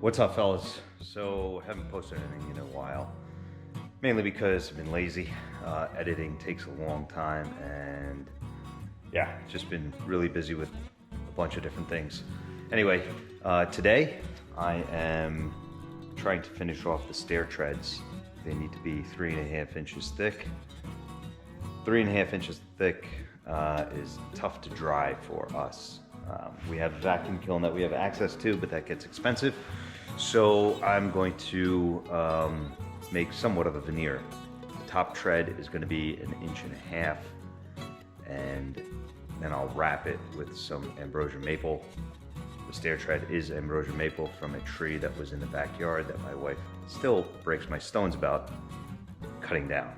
What's up, fellas? So, haven't posted anything in a while, mainly because I've been lazy. Editing takes a long time, and yeah, just been really busy with a bunch of different things. Anyway, today I am trying to finish off the stair treads. They need to be 3.5 inches thick. 3.5 inches thick is tough to dry for us. We have a vacuum kiln that we have access to, but that gets expensive. So I'm going to make somewhat of a veneer. The top tread is going to be 1.5 inches, and then I'll wrap it with some ambrosia maple. The stair tread is ambrosia maple from a tree that was in the backyard that my wife still breaks my stones about cutting down.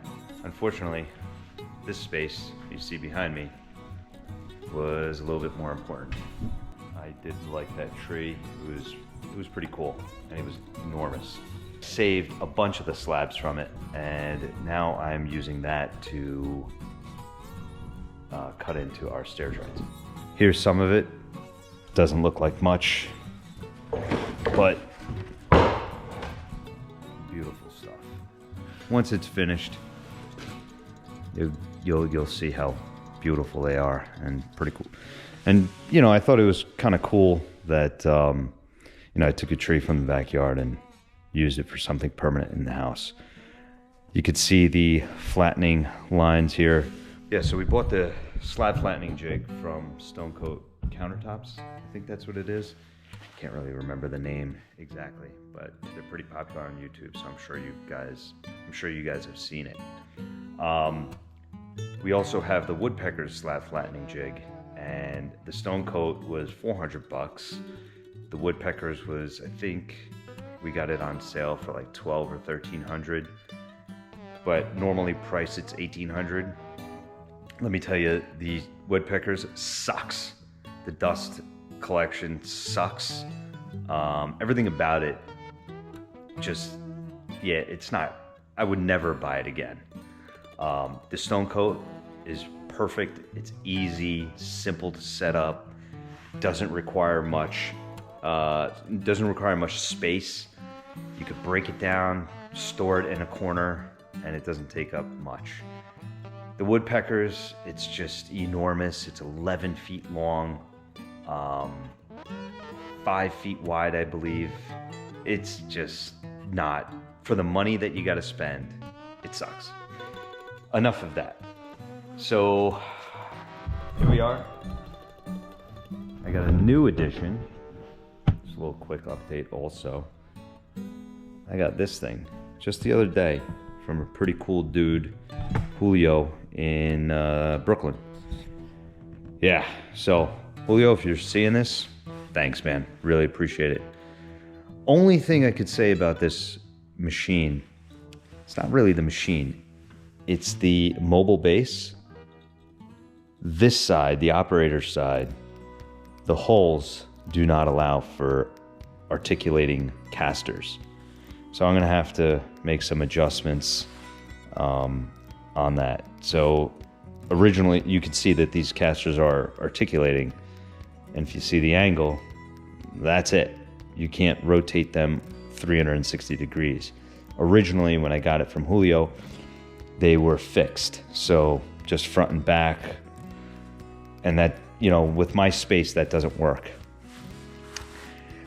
Unfortunately, this space you see behind me was a little bit more important. I did like that tree. It was pretty cool, and it was enormous. Saved a bunch of the slabs from it, and now I'm using that to cut into our stair treads. Here's some of it. Doesn't look like much, but beautiful stuff. Once it's finished, you'll see how beautiful they are and pretty cool. And you know, I thought it was kind of cool that you know, I took a tree from the backyard and used it for something permanent in the house. You could see the flattening lines here. Yeah, so we bought the slab flattening jig from Stone Coat Countertops. I think that's what it is. Can't really remember the name exactly, but they're pretty popular on YouTube, so I'm sure you guys have seen it. We also have the woodpecker's slab flattening jig, and the Stone Coat was $400. The woodpeckers was, I think we got it on sale for like $1,200 or $1,300, but normally priced it's $1,800. Let me tell you, the woodpeckers sucks. The dust collection sucks. Everything about it just, yeah, it's not, I would never buy it again. The Stone Coat is perfect. It's easy, simple to set up, doesn't require much space. You could break it down, store it in a corner, and it doesn't take up much. The woodpeckers, it's just enormous. It's 11 feet long, 5 feet wide, I believe. It's just not, for the money that you gotta spend, it sucks. Enough of that. So, here we are. I got a new addition. Just a little quick update also. I got this thing just the other day from a pretty cool dude, Julio, in Brooklyn. Yeah, so Julio, if you're seeing this, thanks, man. Really appreciate it. Only thing I could say about this machine, it's not really the machine, it's the mobile base. This side, the operator side, the holes do not allow for articulating casters. So I'm gonna have to make some adjustments on that. So originally you could see that these casters are articulating, and if you see the angle, that's it. You can't rotate them 360 degrees. Originally, when I got it from Julio, they were fixed, so just front and back, and that, you know, with my space, that doesn't work.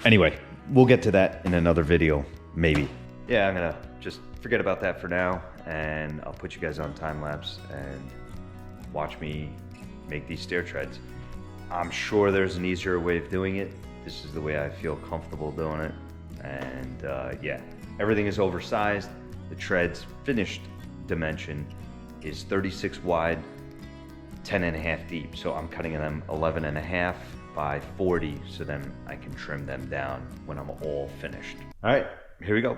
Anyway, we'll get to that in another video, maybe. Yeah, I'm gonna just forget about that for now, and I'll put you guys on time lapse and watch me make these stair treads. I'm sure there's an easier way of doing it. This is the way I feel comfortable doing it, and yeah, everything is oversized. The tread's finished dimension is 36 wide, 10.5 deep. So I'm cutting them 11.5 by 40, so then I can trim them down when I'm all finished. All right, here we go.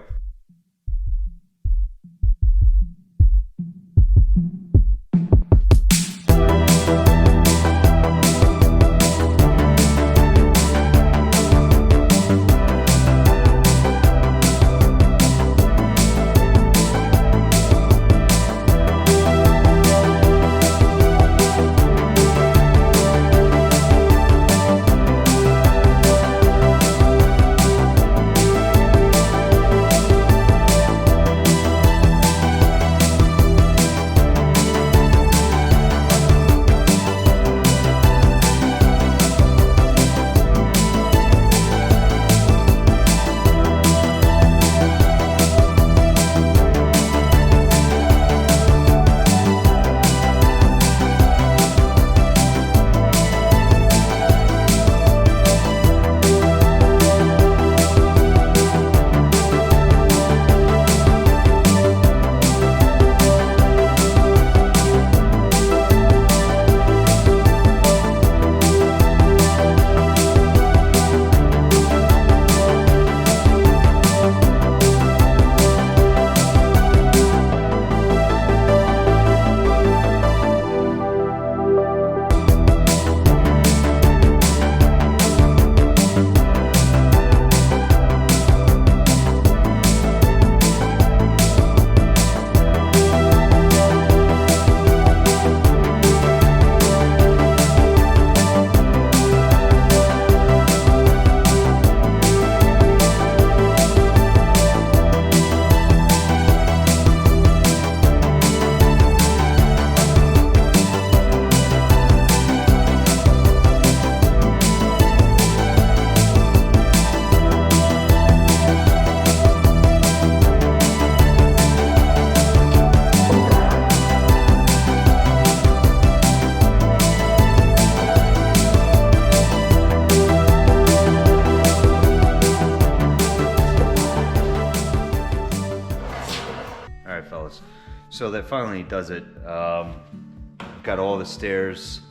fellas. So that finally does it. Got all the stairs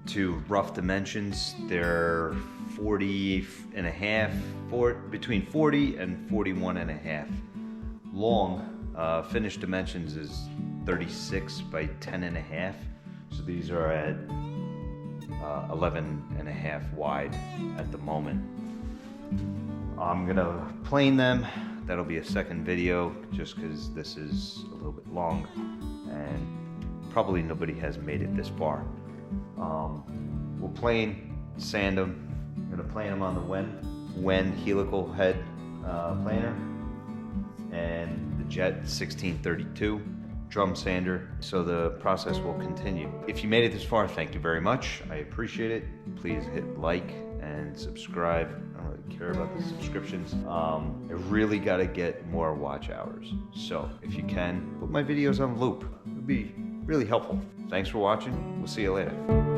to rough dimensions. They're 40 and a half, between 40 and 41 and a half long. Finished dimensions is 36 by 10 and a half. So these are at 11 and a half wide at the moment. I'm gonna plane them. That'll be a second video just because this is a little bit long and probably nobody has made it this far. We'll plane, sand them. I'm gonna plane them on the Wen helical head planer and the Jet 1632 drum sander. So the process will continue. If you made it this far, thank you very much. I appreciate it. Please hit like and subscribe. I don't really care about the subscriptions. I really gotta get more watch hours. So if you can, put my videos on loop. It would be really helpful. Thanks for watching. We'll see you later.